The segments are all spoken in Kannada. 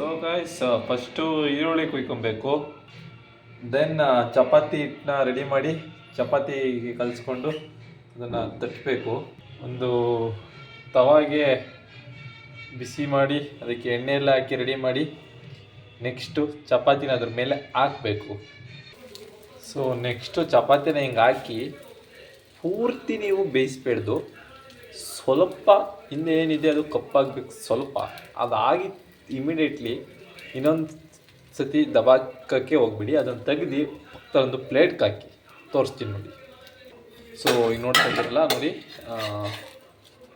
ಸೊ ಗೈಸ್, ಫಸ್ಟು ಈರುಳ್ಳಿ ಕುಯ್ಕೊಬೇಕು. ದೆನ್ ಚಪಾತಿ ಹಿಟ್ಟನ್ನ ರೆಡಿ ಮಾಡಿ ಚಪಾತಿಗೆ ಕಲಿಸ್ಕೊಂಡು ಅದನ್ನು ತಟ್ಟಬೇಕು. ಒಂದು ತವಾಗೆ ಬಿಸಿ ಮಾಡಿ ಅದಕ್ಕೆ ಎಣ್ಣೆ ಎಲ್ಲ ಹಾಕಿ ರೆಡಿ ಮಾಡಿ ನೆಕ್ಸ್ಟು ಚಪಾತಿನ ಅದ್ರ ಮೇಲೆ ಹಾಕಬೇಕು. ಸೊ ನೆಕ್ಸ್ಟು ಚಪಾತಿನ ಹಿಂಗೆ ಹಾಕಿ ಪೂರ್ತಿ ನೀವು ಬೇಯಿಸ್ಬೇಡ್ದು, ಸ್ವಲ್ಪ ಇನ್ನೇನಿದೆ ಅದು ಕಪ್ಪಾಗಬೇಕು. ಸ್ವಲ್ಪ ಅದಾಗಿ ಇಮಿಡಿಯೇಟ್ಲಿ ಇನ್ನೊಂದು ಸತಿ ದಬಾಕಕ್ಕೆ ಹೋಗ್ಬಿಡಿ. ಅದನ್ನು ತೆಗೆದು ಪಕ್ಕದೊಂದು ಪ್ಲೇಟ್ಗೆ ಹಾಕಿ ತೋರಿಸ್ತೀನಿ ನೋಡಿ. ಸೊ ಈಗ ನೋಡ್ತಾ ಇದ್ದೀರಲ್ಲ ನೋಡಿ,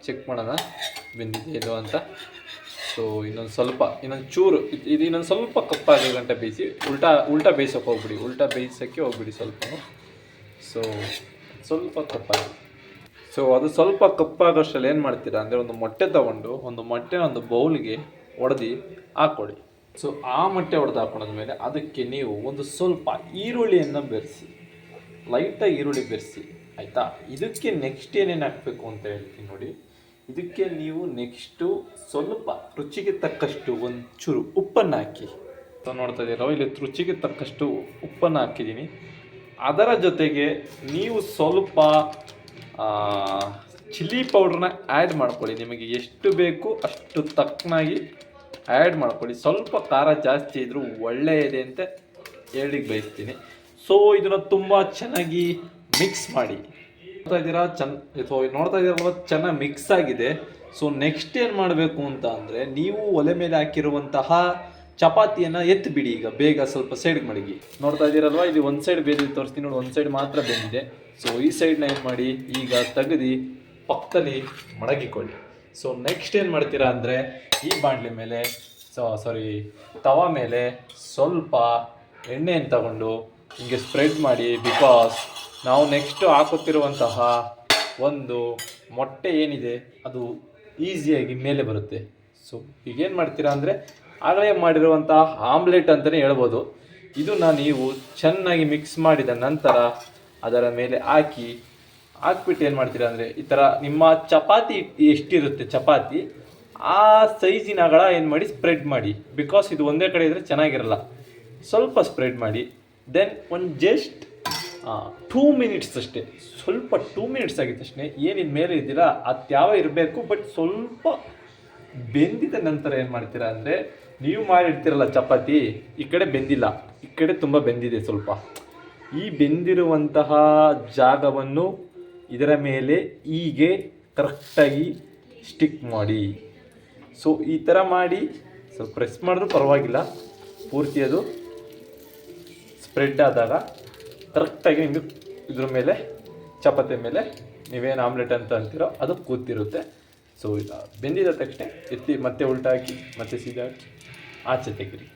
ಚೆಕ್ ಮಾಡೋಣ ಬೆಂದಿದೆ ಇದು ಅಂತ. ಸೊ ಇನ್ನೊಂದು ಚೂರು ಇದು ಇನ್ನೊಂದು ಸ್ವಲ್ಪ ಕಪ್ಪಾಗೋ ಗಂಟೆ ಬೇಯಿಸಿ ಉಲ್ಟಾ ಬೇಯಿಸೋಕೆ ಹೋಗ್ಬಿಡಿ. ಉಲ್ಟಾ ಬೇಯಿಸೋಕ್ಕೆ ಹೋಗ್ಬಿಡಿ ಸ್ವಲ್ಪ. ಸೊ ಸ್ವಲ್ಪ ಕಪ್ಪಾಗಿ, ಸೊ ಅದು ಸ್ವಲ್ಪ ಕಪ್ಪಾಗೋಷ್ಟರಲ್ಲಿ ಏನು ಮಾಡ್ತೀರಾ ಅಂದರೆ, ಒಂದು ಮೊಟ್ಟೆ ತೊಗೊಂಡು ಒಂದು ಬೌಲ್ಗೆ ಒಡೆದು ಹಾಕ್ಕೊಡಿ. ಸೊ ಆ ಮೊಟ್ಟೆ ಹೊಡೆದು ಹಾಕೊಂಡ್ಮೇಲೆ ಅದಕ್ಕೆ ನೀವು ಒಂದು ಸ್ವಲ್ಪ ಈರುಳ್ಳಿಯನ್ನು ಬೆರೆಸಿ, ಲೈಟಾಗಿ ಈರುಳ್ಳಿ ಬೆರೆಸಿ, ಆಯಿತಾ. ಇದಕ್ಕೆ ನೆಕ್ಸ್ಟ್ ಏನೇನು ಹಾಕಬೇಕು ಅಂತ ಹೇಳ್ತೀನಿ ನೋಡಿ. ಇದಕ್ಕೆ ನೀವು ನೆಕ್ಸ್ಟು ಸ್ವಲ್ಪ ರುಚಿಗೆ ತಕ್ಕಷ್ಟು ಒಂಚೂರು ಉಪ್ಪನ್ನು ಹಾಕಿ. ಸೊ ನೋಡ್ತಾ ಇದ್ದೀರಾ, ಇಲ್ಲಿ ರುಚಿಗೆ ತಕ್ಕಷ್ಟು ಉಪ್ಪನ್ನು ಹಾಕಿದ್ದೀನಿ. ಅದರ ಜೊತೆಗೆ ನೀವು ಸ್ವಲ್ಪ ಚಿಲ್ಲಿ ಪೌಡ್ರನ್ನ ಆ್ಯಡ್ ಮಾಡ್ಕೊಳ್ಳಿ. ನಿಮಗೆ ಎಷ್ಟು ಬೇಕು ಅಷ್ಟು ತಕ್ಕನಾಗಿ ಆ್ಯಡ್ ಮಾಡ್ಕೊಳ್ಳಿ. ಸ್ವಲ್ಪ ಖಾರ ಜಾಸ್ತಿ ಇದ್ದರೂ ಒಳ್ಳೆಯದೇ ಅಂತ ಹೇಳಿಕ್ಕೆ ಬಯಸ್ತೀನಿ. ಸೊ ಇದನ್ನು ತುಂಬ ಚೆನ್ನಾಗಿ ಮಿಕ್ಸ್ ಮಾಡಿ. ನೋಡ್ತಾ ಇದ್ದೀರಾ ನೋಡ್ತಾ ಇದ್ದೀರಲ್ವ, ಚೆನ್ನಾಗಿ ಮಿಕ್ಸ್ ಆಗಿದೆ. ಸೊ ನೆಕ್ಸ್ಟ್ ಏನು ಮಾಡಬೇಕು ಅಂತ ಅಂದರೆ, ನೀವು ಒಲೆ ಮೇಲೆ ಹಾಕಿರುವಂತಹ ಚಪಾತಿಯನ್ನು ಎತ್ತಿಬಿಡಿ. ಈಗ ಬೇಗ ಸ್ವಲ್ಪ ಸೈಡ್ಗೆ ಮಡಗಿ. ನೋಡ್ತಾ ಇದ್ದೀರಲ್ವ, ಇದು ಒಂದು ಸೈಡ್ ಬೇರೆ ತೋರಿಸ್ತೀನಿ ನೋಡಿ, ಒಂದು ಸೈಡ್ ಮಾತ್ರ ಬೆಂದಿದೆ. ಸೊ ಈ ಸೈಡ್ನ ಏನು ಮಾಡಿ ಈಗ ತೆಗೆದು ಪಕ್ಕದಲ್ಲಿ ಮಡಗಿಕೊಳ್ಳಿ. ಸೊ ನೆಕ್ಸ್ಟ್ ಏನು ಮಾಡ್ತೀರಾ ಅಂದರೆ, ಈ ಬಾಣಲೆ ಮೇಲೆ ತವಾ ಮೇಲೆ ಸ್ವಲ್ಪ ಎಣ್ಣೆಯನ್ನು ತಗೊಂಡು ಹಿಂಗೆ ಸ್ಪ್ರೆಡ್ ಮಾಡಿ. ಬಿಕಾಸ್ ನಾವು ನೆಕ್ಸ್ಟು ಹಾಕುತ್ತಿರುವಂತಹ ಒಂದು ಮೊಟ್ಟೆ ಏನಿದೆ ಅದು ಈಸಿಯಾಗಿ ಮೇಲೆ ಬರುತ್ತೆ. ಸೊ ಈಗೇನು ಮಾಡ್ತೀರಾ ಅಂದರೆ, ಆಗಲೇ ಮಾಡಿರುವಂತಹ ಆಮ್ಲೆಟ್ ಅಂತಲೇ ಹೇಳ್ಬೋದು. ಇದನ್ನು ನೀವು ಚೆನ್ನಾಗಿ ಮಿಕ್ಸ್ ಮಾಡಿದ ನಂತರ ಅದರ ಮೇಲೆ ಹಾಕ್ಬಿಟ್ಟು ಏನು ಮಾಡ್ತೀರಾ ಅಂದರೆ, ಈ ಥರ ನಿಮ್ಮ ಚಪಾತಿ ಎಷ್ಟಿರುತ್ತೆ ಚಪಾತಿ ಆ ಸೈಜಿನ ಅಗಲ ಏನು ಮಾಡಿ ಸ್ಪ್ರೆಡ್ ಮಾಡಿ. ಬಿಕಾಸ್ ಇದು ಒಂದೇ ಕಡೆ ಇದ್ದರೆ ಚೆನ್ನಾಗಿರಲ್ಲ. ಸ್ವಲ್ಪ ಸ್ಪ್ರೆಡ್ ಮಾಡಿ. ದೆನ್ ಒಂದು ಜಸ್ಟ್ 2 ಮಿನಿಟ್ಸ್ ಅಷ್ಟೇ, ಸ್ವಲ್ಪ 2 ಮಿನಿಟ್ಸ್ ಆಗಿತ್ತು ಅಷ್ಟೇ. ಏನಿದ ಮೇಲೆ ಇದ್ದೀರಾ ಅದು ಯಾವ ಇರಬೇಕು, ಬಟ್ ಸ್ವಲ್ಪ ಬೆಂದಿದ ನಂತರ ಏನು ಮಾಡ್ತೀರಾ ಅಂದರೆ, ನೀವು ಮಾಡಿರ್ತೀರಲ್ಲ ಚಪಾತಿ, ಈ ಕಡೆ ಬೆಂದಿಲ್ಲ, ಈ ಕಡೆ ತುಂಬ ಬೆಂದಿದೆ ಸ್ವಲ್ಪ. ಈ ಬೆಂದಿರುವಂತಹ ಜಾಗವನ್ನು ಇದರ ಮೇಲೆ ಹೀಗೆ ಕರೆಕ್ಟಾಗಿ ಸ್ಟಿಕ್ ಮಾಡಿ. ಸೊ ಈ ಥರ ಮಾಡಿ ಸ್ವಲ್ಪ ಪ್ರೆಸ್ ಮಾಡಿದ್ರೂ ಪರವಾಗಿಲ್ಲ. ಪೂರ್ತಿ ಅದು ಸ್ಪ್ರೆಡ್ ಆದಾಗ ಕರೆಕ್ಟಾಗಿ ನಿಮಗೆ ಇದ್ರ ಮೇಲೆ ಚಪಾತಿ ಮೇಲೆ ನೀವೇನು ಆಮ್ಲೆಟ್ ಅಂತ ಅಂತೀರೋ ಅದು ಕೂತಿರುತ್ತೆ. ಸೊ ಈಗ ಬೆಂದಿದ ತಕ್ಷಣ ಎತ್ತಿ ಮತ್ತೆ ಉಲ್ಟಾ ಹಾಕಿ ಮತ್ತೆ ಸೀದಾ ಹಾಕಿ ಆಚೆ ತೆಗಿರಿ.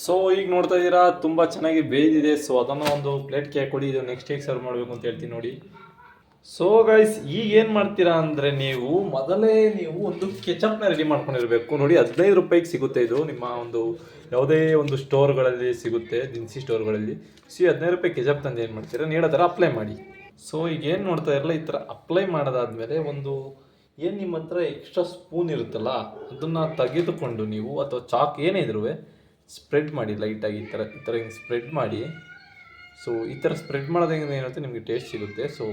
ಸೊ ಈಗ ನೋಡ್ತಾ ಇದ್ದೀರಾ, ತುಂಬ ಚೆನ್ನಾಗಿ ಬೇಯ್ದಿದೆ. ಸೊ ಅದನ್ನು ಒಂದು ಪ್ಲೇಟ್ಗೆ ಹಾಕ್ಕೊಡಿ. ಇದು ನೆಕ್ಸ್ಟ್ ಹೇಗೆ ಸರ್ವ್ ಮಾಡಬೇಕು ಅಂತ ಹೇಳ್ತೀನಿ ನೋಡಿ. ಸೊ ಗೈಸ್, ಈಗ ಏನು ಮಾಡ್ತೀರಾ ಅಂದರೆ, ಮೊದಲೇ ನೀವು ಒಂದು ಕೆಚಪ್ನ ರೆಡಿ ಮಾಡ್ಕೊಂಡಿರಬೇಕು ನೋಡಿ. 15 ರೂಪಾಯಿಗೆ ಸಿಗುತ್ತೆ ಇದು. ನಿಮ್ಮ ಯಾವುದೇ ಒಂದು ಸ್ಟೋರ್ಗಳಲ್ಲಿ ಸಿಗುತ್ತೆ, ದಿನಸಿ ಸ್ಟೋರ್ಗಳಲ್ಲಿ. 15 ರೂಪಾಯಿ ಕೆಚಪ್ ತಂದು ಏನು ಮಾಡ್ತೀರಾ, ನೀಡೋ ಥರ ಅಪ್ಲೈ ಮಾಡಿ. ಸೊ ಈಗ ಏನು ನೋಡ್ತಾ ಇರಲ್ಲ, ಈ ಥರ ಅಪ್ಲೈ ಮಾಡೋದಾದ್ಮೇಲೆ ಏನು ನಿಮ್ಮ ಹತ್ರ ಎಕ್ಸ್ಟ್ರಾ ಸ್ಪೂನ್ ಇರುತ್ತಲ್ಲ ಅದನ್ನು ತೆಗೆದುಕೊಂಡು ನೀವು, ಅಥವಾ ಚಾಕ್ ಏನೇ ಇದ್ರೂ ಸ್ಪ್ರೆಡ್ ಮಾಡಿ ಲೈಟಾಗಿ. ಈ ಥರ ಹಿಂಗೆ ಸ್ಪ್ರೆಡ್ ಮಾಡಿ. ಸೊ ಈ ಥರ ಸ್ಪ್ರೆಡ್ ಮಾಡೋದ್ರಿಂದ ಏನಾಗುತ್ತೆ, ನಿಮಗೆ ಟೇಸ್ಟ್ ಸಿಗುತ್ತೆ. ಸೊ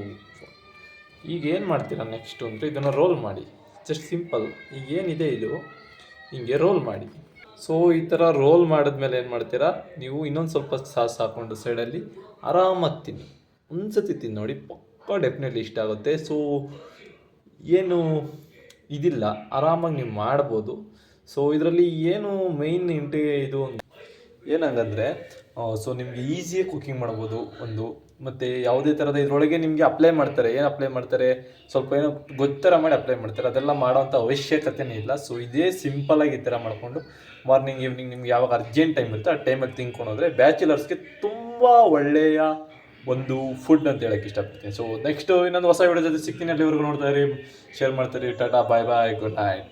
ಈಗ ಏನು ಮಾಡ್ತೀರಾ ನೆಕ್ಸ್ಟು ಅಂದರೆ, ಇದನ್ನು ರೋಲ್ ಮಾಡಿ. Just simple. ಈಗ ಏನಿದೆ ಇದು ಹಿಂಗೆ ರೋಲ್ ಮಾಡಿ. ಸೊ ಈ ಥರ ರೋಲ್ ಮಾಡಿದ್ಮೇಲೆ ಏನು ಮಾಡ್ತೀರಾ, ನೀವು ಇನ್ನೊಂದು ಸ್ವಲ್ಪ ಸಾಸ್ ಹಾಕ್ಕೊಂಡು ಸೈಡಲ್ಲಿ ಆರಾಮಾಗಿ ತಿನ್ನಿ. ಒಂದು ಸತಿ ತಿಂದು ನೋಡಿ, ಪಕ್ಕ ಡೆಫಿನೆಟ್ಲಿ ಇಷ್ಟ ಆಗುತ್ತೆ. ಸೊ ಏನು ಇದಿಲ್ಲ, ಆರಾಮಾಗಿ ನೀವು ಮಾಡ್ಬೋದು. ಸೊ ಇದರಲ್ಲಿ ಏನು ಮೈನ್ ಇದು ಏನಂಗಂದರೆ, ಸೊ ನಿಮಗೆ ಈಸಿಯಾಗಿ ಕುಕ್ಕಿಂಗ್ ಮಾಡ್ಬೋದು ಮತ್ತು ಯಾವುದೇ ಥರದ ಇದರೊಳಗೆ ನಿಮಗೆ ಅಪ್ಲೈ ಮಾಡ್ತಾರೆ. ಏನು ಅಪ್ಲೈ ಮಾಡ್ತಾರೆ, ಸ್ವಲ್ಪ ಏನೋ ಗೊತ್ತರ ಮಾಡಿ ಅಪ್ಲೈ ಮಾಡ್ತಾರೆ. ಅದೆಲ್ಲ ಮಾಡೋವಂಥ ಅವಶ್ಯಕತೆಯೇ ಇಲ್ಲ. ಸೊ ಇದೇ ಸಿಂಪಲಾಗಿ ಈ ಥರ ಮಾಡಿಕೊಂಡು ಮಾರ್ನಿಂಗ್ ಈವ್ನಿಂಗ್ ನಿಮ್ಗೆ ಯಾವಾಗ ಅರ್ಜೆಂಟ್ ಟೈಮ್ ಇರುತ್ತೆ ಆ ಟೈಮಲ್ಲಿ ತಿನ್ಕೊಂಡೋದ್ರೆ ಬ್ಯಾಚುಲರ್ಸ್ಗೆ ತುಂಬ ಒಳ್ಳೆಯ ಒಂದು ಫುಡ್ ಅಂತ ಹೇಳೋಕ್ಕೆ ಇಷ್ಟಪಡ್ತೀನಿ. ಸೊ ನೆಕ್ಸ್ಟು ಇನ್ನೊಂದು ಹೊಸ ವಿಡಿಯೋ ಜೊತೆ ಸಿಗ್ತೀನಿ. ಅಲ್ಲಿವರೆಗೂ ನೋಡ್ತಾ ಇರಿ, ಶೇರ್ ಮಾಡ್ತೀರಿ. ಟಾಟಾ, ಬಾಯ್ ಬಾಯ್, ಗುಡ್ ನೈಟ್.